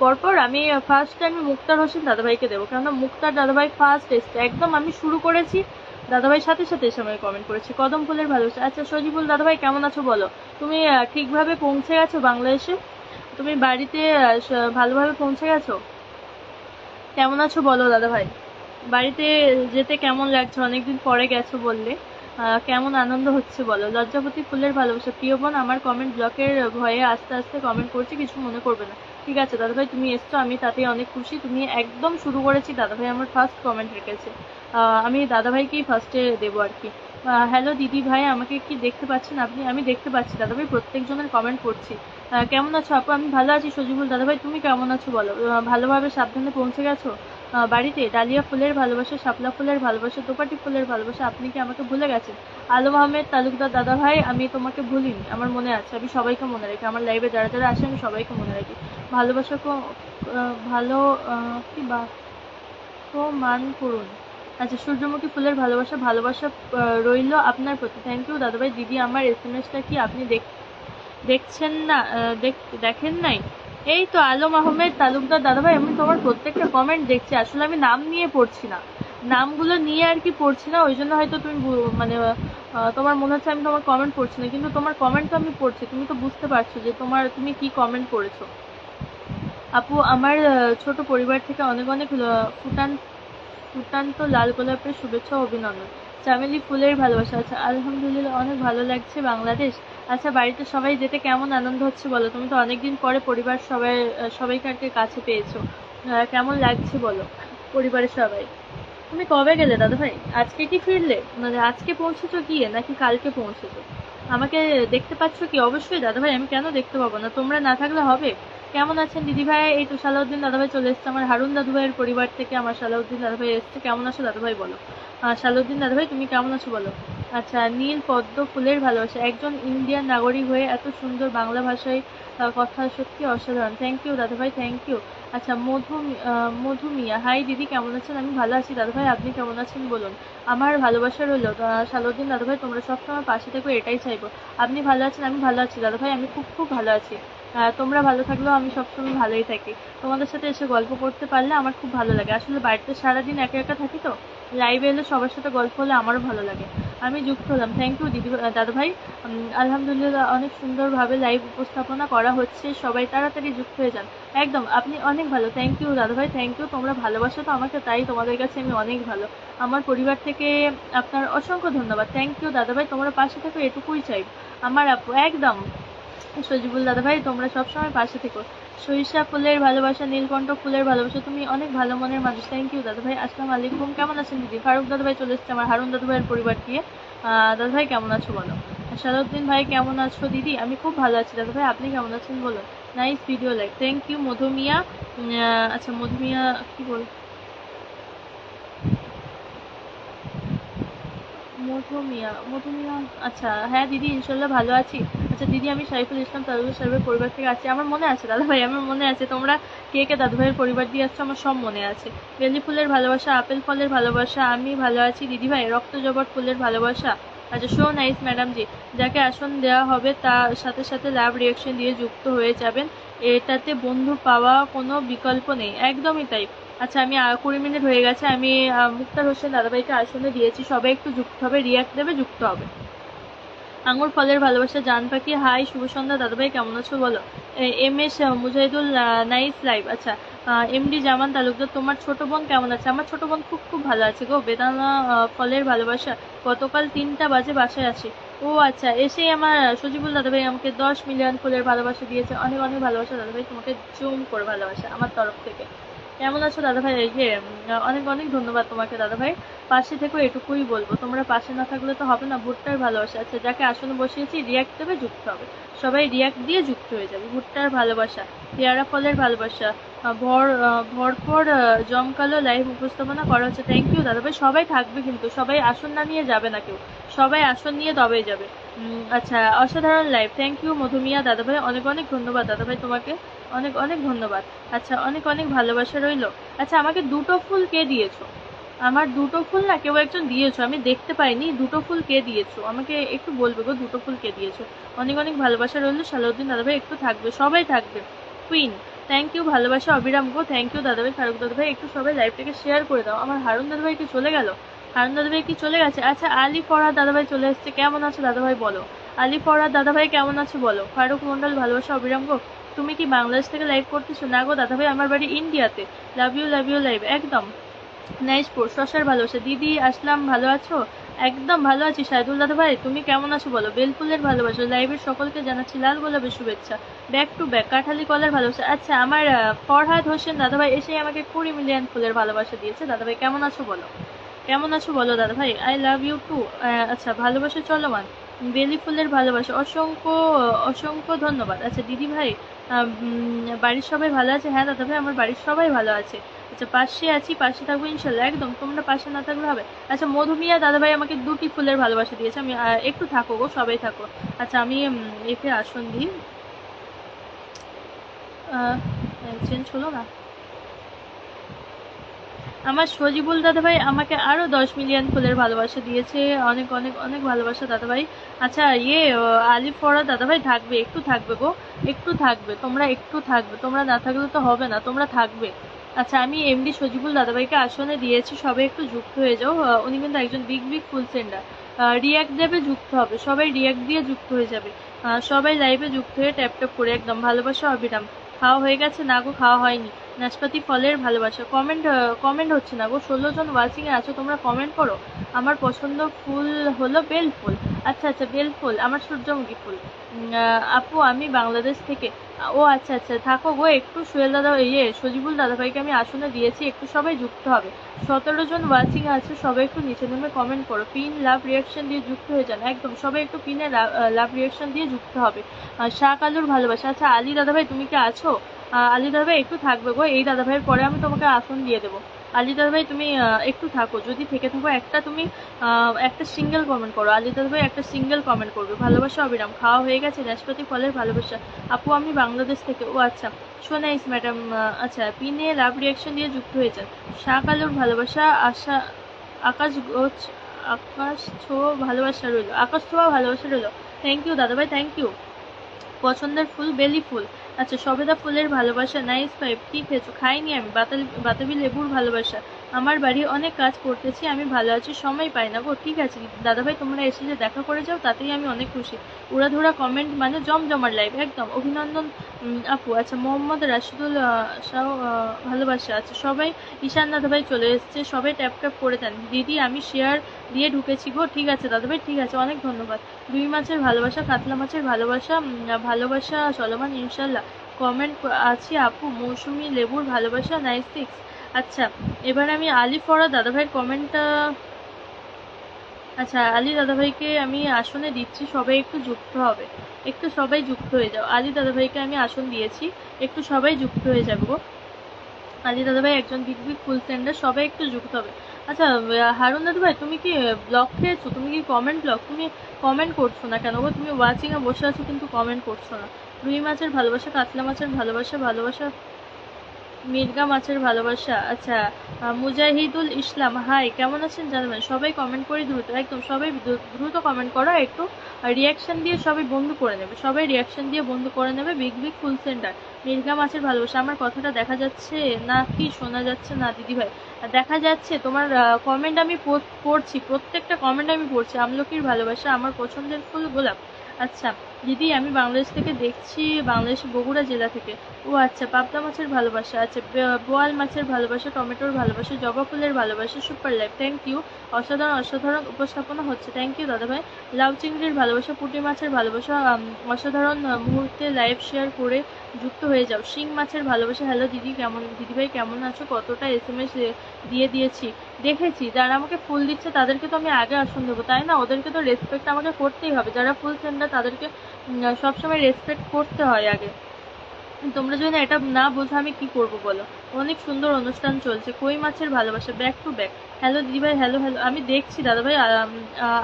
Speaker 1: পরপর। আমি ফার্স্ট টাইম মুক্তার হোসেন দাদাভাইকে দেবো, কেননা মুক্তার দাদাভাই ফার্স্ট এসছে, একদম আমি শুরু করেছি, দাদাভাই সাথে সাথে এসে আমাকে কমেন্ট করেছে। কদম ফুলের ভালোবাসা, আচ্ছা সজিবুল দাদাভাই কেমন আছো বলো? তুমি ঠিকভাবে পৌঁছে গেছো বাংলাদেশে? তুমি বাড়িতে ভালোভাবে পৌঁছে গেছো? কেমন আছো বলো দাদাভাই? বাড়িতে যেতে কেমন লাগছে? অনেকদিন পরে গেছো বললে, কেমন আনন্দ হচ্ছে বলো? লজ্জাপতি ফুলের ভালোবাসা, প্রিয় বোন আমার কমেন্ট ব্লকের ভয়ে আস্তে আস্তে কমেন্ট করছি, কিছু মনে করবে না, ঠিক আছে দাদাভাই? তুমি এসছো, আমি তাতেই অনেক খুশি। তুমি একদম শুরু করেছি, দাদাভাই আমার ফার্স্ট কমেন্ট রেখেছে, আমি দাদাভাইকেই ফার্স্টে দেবো আর কি। হ্যালো দিদি ভাই, আমাকে কি দেখতে পাচ্ছেন আপনি? আমি দেখতে পাচ্ছি দাদাভাই, প্রত্যেকজনের কমেন্ট করছি। কেমন আছো আপু? আমি ভালো আছি সজিবুল দাদাভাই, তুমি কেমন আছো বলো? ভালোভাবে সাবধানে পৌঁছে গেছো বাড়িতে? ডালিয়া ফুলের ভালোবাসা, শাপলা ফুলের ভালোবাসা, দোপাটি ফুলের ভালোবাসা, আপনি কি আমাকে ভুলে গেছেন? আলম আহমেদ তালুকদার দাদা ভাই, আমি তোমাকে ভুলিনি, আমার মনে আছে, আমি সবাইকে মনে রাখি, আমার লাইভে যারা যারা আসে আমি সবাইকে মনে রাখি। ভালোবাসা ভালো কি বা মান করুন, আচ্ছা সূর্যমুখী ফুলের ভালোবাসা ভালোবাসা রইল আপনার প্রতি। থ্যাংক ইউ দাদাভাই। দিদি আমার SMS-টা কি আপনি দেখছেন না? দেখেন নাই? এই তো আলম আহমেদ তালুকদার দাদাভাই, আমি তোমার প্রত্যেকটা কমেন্ট দেখছি। আসলে আমি নাম নিয়ে পড়ছি না, নামগুলো নিয়ে আর কি পড়ছি না, ওই জন্য হয়তো তুমি মানে তোমার মনে হচ্ছে আমি তোমার কমেন্ট পড়ছি না, কিন্তু তোমার কমেন্ট তো আমি পড়ছি। তুমি তো বুঝতে পারছো যে তুমি কি কমেন্ট করেছো। আপু আমার ছোট পরিবার থেকে অনেক অনেক ফুটান্ত লাল গোলাপের শুভেচ্ছা ও অভিনন্দন। চামেলি ফুলের ভালোবাসা। আচ্ছা আলহামদুলিল্লাহ, অনেক ভালো লাগছে বাংলাদেশ। আচ্ছা বাড়িতে সবাই যেতে কেমন আনন্দ হচ্ছে বলো? তুমি তো অনেকদিন পরে পরিবার সবাইকে কাছে পেয়েছো, কেমন লাগছে বলো পরিবারের সবাই? তুমি কবে গেলে দাদা ভাই? আজকে কি ফিরলে? মানে আজকে পৌঁছেছো গিয়ে নাকি কালকে পৌঁছেছো? আমাকে দেখতে পাচ্ছ কি? অবশ্যই দাদা ভাই, আমি কেন দেখতে পাবো না? তোমরা না থাকলে হবে? কেমন আছেন দিদি ভাই? এই তো সালাউদ্দিন দাদা ভাই চলে এসছে আমার হারুন দাদু ভাইয়ের পরিবার থেকে। আমার সালাউদ্দিন দাদা ভাই এসছে। কেমন আছো দাদা ভাই বলো? সালাউদ্দিন দাদা ভাই তুমি কেমন আছো বলো? আচ্ছা নীল পদ্ম ফুলের ভালোবাসা। একজন ইন্ডিয়ান নাগরিক হয়ে এত সুন্দর বাংলা ভাষায় কথা সত্যি অসাধারণ। থ্যাংক ইউ দাদা ভাই, থ্যাংক ইউ। আচ্ছা মধু মিয়া, হাই দিদি কেমন আছেন? আমি ভালো আছি দাদা ভাই, আপনি কেমন আছেন বলুন? আমার ভালোবাসা রইল সালাউদ্দিন দাদা ভাই, তোমরা সবসময় পাশে থেকো এটাই চাইবো। আপনি ভালো আছেন? আমি ভালো আছি দাদা ভাই, আমি খুব খুব ভালো আছি। তোমরা ভালো থাকলেও আমি সবসময় ভালোই থাকি। তোমাদের সাথে এসে গল্প করতে পারলে আমার খুব ভালো লাগে। আসলে বাড়িতে সারাদিন একা একা থাকি তো, লাইভে এলে সবার সাথে গল্প হলে আমারও ভালো লাগে। আমি যুক্ত হলাম। থ্যাংক ইউ দিদি দাদা ভাই। আলহামদুলিল্লাহ অনেক সুন্দরভাবে লাইভ উপস্থাপনা করা হচ্ছে, সবাই তাড়াতাড়ি যুক্ত হয়ে যান। একদম আপনি অনেক ভালো। থ্যাংক ইউ দাদা ভাই, থ্যাংক ইউ। তোমরা ভালোবাসো তো আমাকে, তাই তোমাদের কাছে আমি অনেক ভালো। আমার পরিবার থেকে আপনার অসংখ্য ধন্যবাদ। থ্যাংক ইউ দাদা ভাই, তোমরা পাশে থেকো এটুকুই চাই আমার আপু। একদম সজিবুল দাদা ভাই, তোমরা সবসময় পাশে থেকো। সরিষা ফুলের ভালোবাসা, নীলকণ্ঠ ফুলের ভালোবাসা, তুমি অনেক ভালো মনের মানুষ। থ্যাংক ইউ দাদা ভাই। আসসালামু আলাইকুম, কেমন আছেন দিদি? ফারুক দাদা ভাই চলে এসেছে আমার হারুন দাদা ভাইয়ের পরিবার দিয়ে। দাদা ভাই কেমন আছো বলো? সালাউদ্দিন ভাই কেমন আছো দিদি? আমি খুব ভালো আছি দাদা ভাই, আপনি কেমন আছেন বলুন? Nice video like. Thank you Madhumiya. আচ্ছা মধুমিয়া কি বল, মধুমিয়া। আচ্ছা হ্যাঁ দিদি, ইনশাল্লাহ ভালো আছি। আচ্ছা দিদি, আমি সাইফুল ইসলাম তালুকদার সাহেবের পরিবার থেকে আছি। আমার মনে আছে দাদা ভাই, আমার মনে আছে। তোমরা কে কে দাদা ভাইয়ের পরিবার দিয়ে আসছো আমার সব মনে আছে। বেলি ফুলের ভালোবাসা, আপেল ফলের ভালোবাসা, আমি ভালো আছি দিদি ভাই। রক্ত জবট ফুলের ভালোবাসা। আচ্ছা সো নাইস ম্যাডাম জি। যাকে আসন দেওয়া হবে তার সাথে সাথে লাভ রিয়াকশন দিয়ে যুক্ত হয়ে যাবেন, এটাতে বন্ধু পাওয়া কোনো বিকল্প নেই। একদমই তাই। আচ্ছা আমি 20 মিনিট হয়ে গেছে, আমি মুক্তার হোসেন দাদাভাইকে আসনে দিয়েছি। সবাই একটু যুক্ত হবে, রিয়াক্ট দেবে, যুক্ত হবে। আঙুর ফলের ভালোবাসা, জান পাখি হাই, শুভ সন্ধ্যা দাদাভাই কেমন আছো বলো? MS Mujahidul, nice live. আচ্ছা MD জামান তালুকদার, তোমার ছোট বোন কেমন আছে? আমার ছোট বোন খুব খুব ভালো আছে গো। বেদানা ফলের ভালোবাসা, গতকাল 3টা বাজে বাসায় আসি। ও আচ্ছা, এসেই আমার সজিবুল দাদাভাই আমাকে 10 মিলিয়ন ফুলের ভালোবাসা দিয়েছে। অনেক অনেক ভালোবাসা দাদাভাই, তোমাকে জুম করে ভালোবাসা আমার তরফ থেকে। কেমন আছো দাদা ভাই? এই যে অনেক অনেক ধন্যবাদ তোমাকে দাদা ভাই। পাশে থেকো এটুকুই বলবো, তোমরা পাশে না থাকলে তো হবে না। ভুট্টার ভালোবাসা, আচ্ছা যাকে আসনে বসিয়েছি রিয়াক্ট দেবে, যুক্ত হবে। সবাই রিয়াক্ট দিয়ে যুক্ত হয়ে যাবে। ভুট্টার ভালোবাসা, পেয়ারা ফলের ভালোবাসা, ভরপুর জমকালো লাইভ উপস্থাপনা করা হচ্ছে। থ্যাংক ইউ দাদা ভাই। সবাই থাকবে কিন্তু, সবাই আসন না নিয়ে যাবে না কেউ, সবাই আসন নিয়ে তবেই যাবে। আচ্ছা অসাধারণ লাইভ। থ্যাংক ইউ মধুমিয়া দাদা ভাই, অনেক অনেক ধন্যবাদ দাদা ভাই তোমাকে, অনেক অনেক ধন্যবাদ। আচ্ছা অনেক অনেক ভালোবাসা রইলো। আচ্ছা আমাকে 2টো ফুল কে দিয়েছো? আমার 2টো ফুল না কেউ একজন দিয়েছো, আমি দেখতে পাইনি। 2টো ফুল কে দিয়েছো আমাকে একটু বলবে গো, 2টো ফুল কে দিয়েছো? অনেক অনেক ভালোবাসা রইলো। সালাউদ্দিন দাদাভাই একটু থাকবে, সবাই থাকবে। কুইন, থ্যাংক ইউ ভালোবাসা। অবিরাম গো, থ্যাংক ইউ দাদাভাই। ফারুক দাদাভাই একটু সবাই লাইভটাকে শেয়ার করে দাও। আমার হারুন দাদাভাই কি চলে গেল? হারুন দাদাভাই কি চলে গেছে? আচ্ছা আলী ফরহাদ দাদাভাই চলে এসছে। কেমন আছো দাদাভাই বলো? আলী ফরহাদ দাদাভাই কেমন আছো বলো? ফারুক মন্ডল ভালোবাসা। অবিরাম গো, তুমি কি বাংলাদেশ থেকে লাইভ করতেছো? না গো দাদাভাই, আমার বাড়ি ইন্ডিয়াতে। Love you live. একদম নাইস পোস্ট। শশার ভালোবাসা, দিদি আসলাম, ভালো আছো? একদম ভালো আছি সাইদুল দাদা ভাই, তুমি কেমন আছো বলো? বেলফুলের ভালোবাসা, লাইভের সকলকে জানাচ্ছি লাল গোলাপের শুভেচ্ছা। ব্যাক টু ব্যাক কাঠালি কলার ভালোবাসা। আচ্ছা আমার ফরহাদ হোসেন দাদাভাই এসে আমাকে 20 মিলিয়ন ফুলের ভালোবাসা দিয়েছে। দাদাভাই কেমন আছো বলো? কেমন আছো বলো দাদা ভাই? I love you too. আচ্ছা ভালোবাসা চলমান, বেলি ফুলের ভালোবাসা, অসংখ্য অসংখ্য ধন্যবাদ। আচ্ছা দিদি ভাই বাড়ির সবাই ভালো আছে? হ্যাঁ দাদা ভাই, আমার বাড়ির সবাই ভালো আছে। আচ্ছা পাশে আছি, পাশে থাকবো ইনশাল্লাহ। একদম, তোমরা পাশে না থাকলে হবে? আচ্ছা মধুমিয়া দাদা ভাই আমাকে 2টি ফুলের ভালোবাসা দিয়েছে। আমি একটু থাকো গো, সবাই থাকো। আচ্ছা আমি একে আসন দিই, চেঞ্জ হলো না। আমার সজিবুল দাদাভাই আমাকে আরো 10 মিলিয়ন ফুলের ভালোবাসা দিয়েছে, অনেক অনেক অনেক ভালোবাসা দাদাভাই। আচ্ছা আলিফ ফরহাদ দাদাভাই থাকবে, একটু থাকবে গো, একটু থাকবে, তোমরা একটু থাকবে, তোমরা না থাকলে তো হবে না, তোমরা থাকবে। আচ্ছা আমি এমডি সজিবুল দাদাভাইকে আসনে দিয়েছি, সবাই একটু যুক্ত হয়ে যাও। উনি কিন্তু একজন বিগ বিগ ফুল সেন্ডার। রিয়াক্ট দেবে, যুক্ত হবে, সবাই রিয়াক্ট দিয়ে যুক্ত হয়ে যাবে। সবাই লাইভে যুক্ত হয়ে ট্যাপ ট্যাপ করে একদম ভালোবাসা অবিরাম। খাওয়া হয়ে গেছে? না গো, খাওয়া হয়নি। নাশপাতি ফলের ভালোবাসা। কমেন্ট হচ্ছে না গো, 16 জন ওয়াচিং এ আছো, তোমরা কমেন্ট করো। আমার পছন্দ ফুল হলো বেল ফুল। আচ্ছা আচ্ছা, বেল ফুল, আমার সূর্যমুখী ফুল। আপু আমি বাংলাদেশ থেকে। ও আচ্ছা আচ্ছা, থাকো গো একটু। সোহেল দাদা, সজিবুল দাদাভাইকে আমি আসনে দিয়েছি, একটু সবাই যুক্ত হবে। 17 জন ওয়াচিং আছে, সবাই একটু নিচে নেমে কমেন্ট করো, পিন লাভ রিয়াকশন দিয়ে যুক্ত হয়ে যান একদম, সবাই একটু পিনে লাভ রিয়াকশন দিয়ে যুক্ত হবে। শাহ কালুর ভালোবাসা। আচ্ছা আলী দাদাভাই তুমি কি আছো? আলী দাদাভাই একটু থাকবে গো, এই দাদাভাইয়ের পরে আমি তোমাকে আসন দিয়ে দেবো। আলী দাদাভাই তুমি একটু থাকো, যদি থেকে থাকো একটা তুমি একটা সিঙ্গেল কমেন্ট করো। আলী দাদাভাই একটা সিঙ্গেল কমেন্ট করবে। ভালোবাসা অবিরাম। খাওয়া হয়ে গেছে? নাশপাতি ফলের ভালোবাসা। আপু আমি বাংলাদেশ থেকে। ও আচ্ছা, সো নাইস ম্যাডাম। আচ্ছা পিনে লাভ রিয়াকশন দিয়ে যুক্ত হয়ে যান। শাহ আলুর ভালোবাসা। আকাশ গোছ, আকাশ ছোঁয়া ভালোবাসা রইল, আকাশ ছোঁয়া ভালোবাসা রইল। থ্যাংক ইউ দাদাভাই, থ্যাংক ইউ। পছন্দের ফুল বেলি ফুল। আচ্ছা সবেদা ফুলের ভালোবাসা। Nice five. কি খেয়েছো? খাইনি আমি। বাতাবি লেবুর ভালোবাসা। আমার বাড়ি অনেক কাজ করতেছি, আমি ভালো আছি, সময় পাই না গো। ঠিক আছে দাদাভাই, তোমরা এসে যে দেখা করে যাও তাতেই আমি অনেক খুশি। উড়াধুরা কমেন্ট মানে জমজমার লাইভ একদম। অভিনন্দন আপু। আচ্ছা মোহাম্মদ রাশিদুল শাহ ভালোবাসা। আচ্ছা সবাই, ঈশান দাদাভাই চলে এসছে, সবাই ট্যাপ ট্যাপ করে দেন। দিদি আমি শেয়ার দিয়ে ঢুকেছি গো। ঠিক আছে দাদাভাই, ঠিক আছে, অনেক ধন্যবাদ। রুই মাছের ভালোবাসা, কাতলা মাছের ভালোবাসা। ভালোবাসা চলমান ইনশাল্লাহ। কমেন্ট আছে আপু। মৌসুমি লেবুর ভালোবাসা। 96। আচ্ছা এবার আমি আলী ফরহাদ দাদাভাইয়ের কমেন্টটা। আচ্ছা আলী দাদাভাইকে আমি আসনে দিচ্ছি, সবাই একটু যুক্ত হবে, একটু সবাই যুক্ত হয়ে যাও। আলী দাদাভাইকে আমি আসন দিয়েছি, একটু সবাই যুক্ত হয়ে যাবে গো। আলী দাদাভাই একজন বিগ বিগ ফুল সেন্ডার, সবাই একটু যুক্ত হবে। আচ্ছা হারুন দাদাভাই তুমি কি ব্লগ খেয়েছো? তুমি কি কমেন্ট ব্লগ? তুমি কমেন্ট করছো না কেন গো? তুমি ওয়াচিং এ বসে আছো কিন্তু কমেন্ট করছো না। রুই মাছের ভালোবাসা, কাতলা মাছের ভালোবাসা। ভালোবাসা মির্গা মাছের ভালোবাসা। আচ্ছা মুজাহিদুল ইসলাম হাই, কেমন আছেন জানাবেন। সবাই কমেন্ট করে দ্রুত, একদম সবাই দ্রুত কমেন্ট করো, একটু রিয়াকশন দিয়ে সবাই বন্ধু করে নেবে, সবাই রিয়াকশন দিয়ে বন্ধু করে নেবে। বিগ বিগ ফুল সেন্টার মির্গা মাছের ভালোবাসা। আমার কথাটা দেখা যাচ্ছে না কি শোনা যাচ্ছে না দিদিভাই? দেখা যাচ্ছে, তোমার কমেন্ট আমি পড়ছি, প্রত্যেকটা কমেন্ট আমি পড়ছি। আমলকির ভালোবাসা, আমার পছন্দের ফুল গোলাপ। আচ্ছা দিদি আমি বাংলাদেশ থেকে দেখছি, বাংলাদেশ বগুড়া জেলা থেকে। ও আচ্ছা পাবদা মাছের ভালোবাসা। আচ্ছা বোয়াল মাছের ভালোবাসা, টমেটোর ভালোবাসা, জবা ফুলের ভালোবাসা। Super live, thank you. অসাধারণ অসাধারণ উপস্থাপনা হচ্ছে, থ্যাংক ইউ দাদাভাই। লাউ চিংড়ির ভালোবাসা, পুঁটি মাছের ভালোবাসা। অসাধারণ মুহূর্তে লাইভ শেয়ার করে যুক্ত হয়ে যাও। শিং মাছের ভালোবাসা। হ্যালো দিদি, কেমন দিদিভাই কেমন আছো? কতটা SMS দিয়ে দিয়েছি দেখেছি। যারা আমাকে ফুল দিচ্ছে তাদেরকে তো আমি আগে আসন দেবো, তাই না? ওদেরকে তো রেসপেক্ট আমাকে করতেই হবে, যারা ফুল সেন্ডার তাদেরকে সবসময় রেসপেক্ট করতে হয় আগে। তোমরা যদি এটা না বোঝো আমি কি করব বলো? অনেক সুন্দর অনুষ্ঠান চলছে। কই মাছের ভালোবাসা, ব্যাক টু ব্যাক। হ্যালো দিদিভাই, হ্যালো হ্যালো, আমি দেখছি দাদাভাই।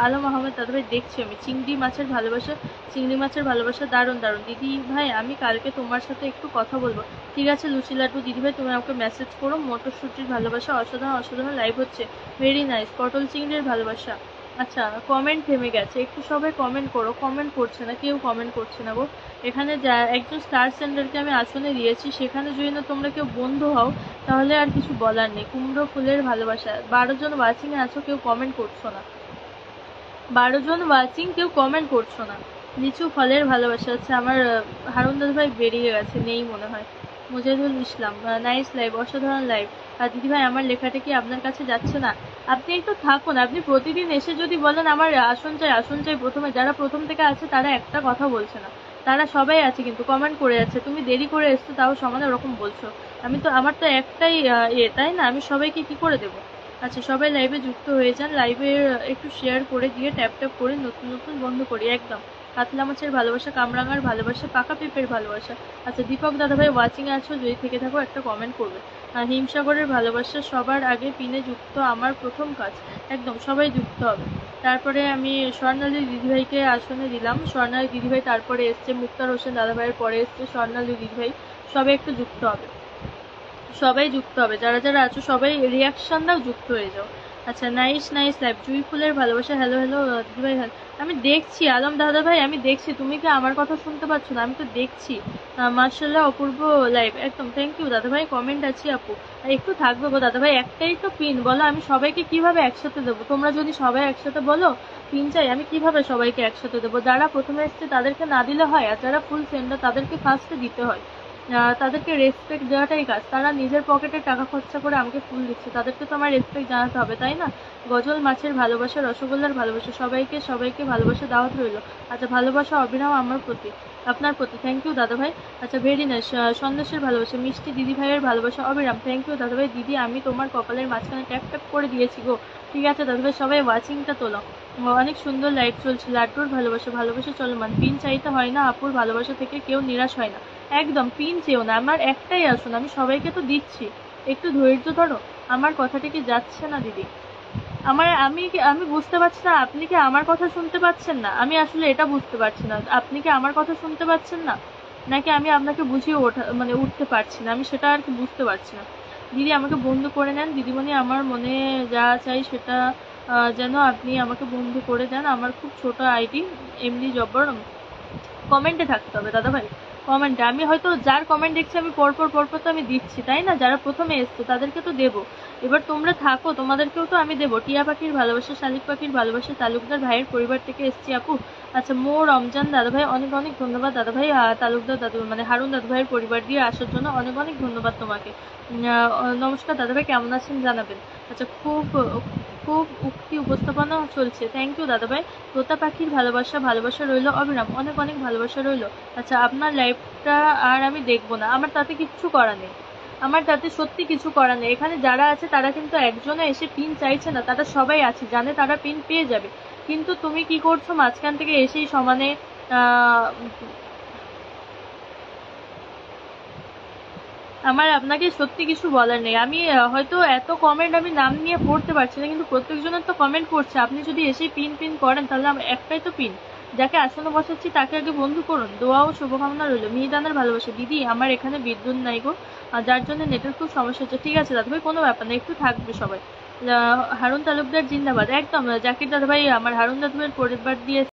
Speaker 1: আলম আহমেদ দাদাভাই দেখছি আমি। চিংড়ি মাছের ভালোবাসা, চিংড়ি মাছের ভালোবাসা, দারুণ দারুণ। দিদি ভাই আমি কালকে তোমার সাথে একটু কথা বলবো। ঠিক আছে লুচি লাড্ডু দিদিভাই, তুমি আমাকে মেসেজ করো। মটরশুটির ভালোবাসা, অসাধারণ অসাধারণ লাইভ হচ্ছে, ভেরি নাইস। পটল চিংড়ির ভালোবাসা। আচ্ছা কমেন্ট থেমে গেছে, একটু সবাই কমেন্ট করো। কমেন্ট করছে না, কেউ কমেন্ট করছে না গো। এখানে যা একজন স্টার সেন্ডারকে আমি আসনে দিয়েছি, সেখানে যদি না তোমরা কেউ বন্ধু হও তাহলে আর কিছু বলার নেই। কুমড়ো ফুলের ভালোবাসা। 12 জন ওয়াচিং এ আছো, কেউ কমেন্ট করছো না। 12 জন ওয়াচিং, কেউ কমেন্ট করছো না। লিচু ফলের ভালোবাসা। আচ্ছা আমার হারুন দাদা ভাই বেরিয়ে গেছে, নেই মনে হয়। মুজাহিদুল ইসলাম নাইস লাইভ, অসাধারণ লাইভ। আর দিদিভাই আমার লেখাটা কি আপনার কাছে যাচ্ছে না? আপনি একটু থাকুন, আপনি প্রতিদিন এসে যদি বলেন আমার আসন চাই আসন চাই, প্রথমে যারা প্রথম থেকে আছে তারা একটা কথা বলছে না, তারা সবাই আছে কিন্তু কমেন্ট করে যাচ্ছে। তুমি দেরি করে এসছো তাও সমানে ওরকম বলছো। আমি তো, আমার তো একটাই তাই না? আমি সবাইকে কি করে দেবো? আচ্ছা সবাই লাইভে যুক্ত হয়ে যান, লাইভে একটু শেয়ার করে দিয়ে ট্যাপ ট্যাপ করে নতুন নতুন বন্ধ করি একদম। কাতলা মাছের ভালোবাসা, কামরাঙার ভালোবাসা, পাকা পেঁপের ভালোবাসা। আচ্ছা দীপক দাদাভাই ওয়াচিং এ আছো, যদি থেকে থাকো একটা কমেন্ট করবে। হিমসাগরের ভালোবাসা, সবার আগে পিনে যুক্ত আমার প্রথম কাজ, একদম সবাই যুক্ত হবে। তারপরে আমি স্বর্ণালী দিদিভাইকে আসনে দিলাম, স্বর্ণালী দিদিভাই তারপরে এসছে, মুক্তার হোসেন দাদাভাইয়ের পরে এসছে স্বর্ণালী দিদিভাই, সবাই একটু যুক্ত হবে। সবাই যুক্ত হবে, যারা যারা আছো সবাই রিয়াকশন দাও, যুক্ত হয়ে যাও। আচ্ছা, নাইস নাইস লাইভ, জুই ফুলের ভালোবাসা, হ্যালো হ্যালো দিদিভাই, আমি দেখছি আলম দাদা ভাই, আমি দেখছি, তুমি কি আমার কথা শুনতে পাচ্ছ না? আমি তো দেখছি। মার্শাল্লাহ অপূর্ব লাইভ, একদম থ্যাংক ইউ দাদা ভাই, কমেন্ট আছি আপু, আর একটু থাকবে গো দাদা ভাই, একটাই তো পিন, বলো আমি সবাইকে কিভাবে একসাথে দেবো? তোমরা যদি সবাই একসাথে বলো পিন চাই, আমি কিভাবে সবাইকে একসাথে দেবো? যারা প্রথমে এসছে তাদেরকে না দিলে হয়, আর যারা ফুল সেন্ডার তাদেরকে ফার্স্টে দিতে হয়। তাদেরকে রেসপেক্ট দেওয়াটাই কাজ, তারা নিজের পকেটে টাকা খরচা করে আমাকে ফুল দিচ্ছে, তাদেরকে তো আমার রেসপেক্ট জানাতে হবে, তাই না? গজল মাছের ভালোবাসা, রসগোল্লার ভালোবাসা, সবাইকে সবাইকে ভালোবাসা দাওয়াত রইল। আচ্ছা, ভালোবাসা অবিরাম আমার প্রতি, আপনার প্রতি, থ্যাংক ইউ দাদা ভাই। আচ্ছা, ভেরি নাইস, সন্দেশের ভালোবাসা, মিষ্টি দিদি ভাইয়ের ভালোবাসা অবিরাম, থ্যাংক ইউ দাদা ভাই। দিদি আমি তোমার কপালের মাঝখানে ট্যাপ ট্যাপ করে দিয়েছি গো। ঠিক আছে দাদা ভাই, সবাই ওয়াচিংটা তোলো। অনেক সুন্দর লাইট চলছে। লাড্ডুর ভালোবাসা, ভালোবাসা চলমান, পিন চাইতে হয় না, আপুর ভালোবাসা থেকে কেউ নিরাশ হয় না। একদম পিন চেও না, আমার একটাই আসুন, আমি সবাইকে তো দিচ্ছি, একটু ধৈর্য ধরো। আমার কথাটা কি যাচ্ছে না দিদি? আমি বুঝতে পারছি না, আপনি কি আমার কথা শুনতে পাচ্ছেন না? আমি আসলে এটা বুঝতে পারছি না, আপনি কি আমার কথা শুনতে পাচ্ছেন না, নাকি আমি আপনাকে বুঝিয়ে উঠতে পারছি না, আমি সেটা আর কি বুঝতে পারছি না। দিদি আমাকে বন্ধু করে নেন দিদিমণি, আমার মনে যা চাই সেটা যেন আপনি আমাকে বন্ধু করে দেন। আমার খুব ছোট আইডি, এমনি জব্বর, কমেন্টে থাকতে হবে দাদা ভাই, কমেন্টে। আমি হয়তো যার কমেন্ট দেখছি আমি পরপর পরপর তো আমি দিচ্ছি, তাই না? যারা প্রথমে এসছে তাদেরকে তো দেবো, এবার তোমরা থাকো, তোমাদেরকেও তো আমি দেবো। টিয়া পাখির ভালোবাসা, শালিক পাখির ভালোবাসা, তালুকদার ভাইয়ের পরিবার থেকে এসছি আপু। আচ্ছা, রমজান দাদা ভাই, অনেক অনেক ধন্যবাদ দাদা ভাই। তালুকদার দাদু মানে হারুন দাদু ভাইয়ের পরিবার দিয়ে আসার জন্য অনেক অনেক ধন্যবাদ তোমাকে। নমস্কার দাদা ভাই, কেমন আছেন জানাবেন। আচ্ছা, খুব খুব উক্তি উপস্থাপনা চলছে, থ্যাংক ইউ দাদা ভাই। তোতা পাখির ভালোবাসা, ভালোবাসা রইলো অবিরাম, অনেক অনেক ভালোবাসা রইলো। আচ্ছা, আপনার লাইফটা আর আমি দেখবো না, আমার তাতে কিচ্ছু করা নেই, আমার তাতে সত্যি কিছু করার নেই। এখানে যারা আছে তারা কিন্তু একজনে এসে পিন চাইছে না, তারা সবাই আছে, জানে তারা পিন পেয়ে যাবে, কিন্তু তুমি কি করছো মাঝখান থেকে এসেই সমানে আমার আপনাকে সত্যি কিছু বলার নেই। আমি হয়তো এত কমেন্ট আমি নাম নিয়ে পড়তে পারছি না, কিন্তু প্রত্যেকজনের তো কমেন্ট করছে। আপনি যদি এসে পিন পিন করেন তাহলে আমার একটাই তো পিন, যাকে আসনে বসাচ্ছি তাকে আগে বন্ধু করুন। দোয়া ও শুভকামনা রইল। মিহিদানের ভালোবাসা, দিদি আমার এখানে বিদ্যুৎ নাই গো, যার জন্য নেটের খুব সমস্যা হচ্ছে। ঠিক আছে দাদা ভাই, কোনো ব্যাপার না, একটু থাকবে সবাই। হারুন তালুকদার জিন্দাবাদ, একদম জাকির দাদা ভাই, আমার হারুন দাদা ভাইয়ের পরিবার দিয়ে